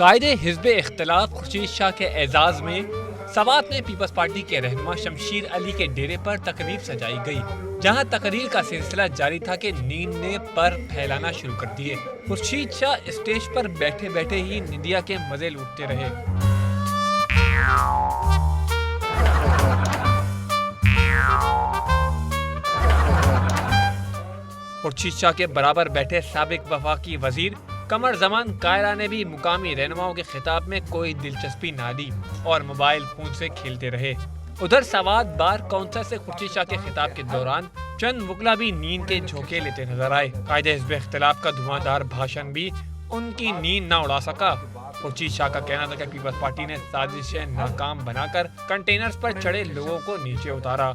قائد حزب اختلاف خورشید شاہ کے اعزاز میں سوات میں پیپلز پارٹی کے رہنما شمشیر علی کے ڈیرے پر تقریب سجائی گئی، جہاں تقریر کا سلسلہ جاری تھا کہ نیند نے پر پھیلانا شروع کر دیے۔ خورشید شاہ اسٹیج پر بیٹھے بیٹھے ہی نندیا کے مزے لوٹتے رہے۔ خورشید شاہ کے برابر بیٹھے سابق وفاقی وزیر قمر زمان کائرہ نے بھی مقامی رہنماؤں کے خطاب میں کوئی دلچسپی نہ لی اور موبائل فون سے کھیلتے رہے۔ ادھر سوات بار کونسل سے خورشید شاہ کے خطاب کے دوران چند وکلا بھی نیند کے جھونکے لیتے نظر آئے۔ قائد حزب اختلاف کا دھواں دار بھاشن بھی ان کی نیند نہ اڑا سکا۔ خورشید شاہ کا کہنا تھا کہ پیپلز پارٹی نے سازشیں ناکام بنا کر کنٹینرز پر چڑھے لوگوں کو نیچے اتارا۔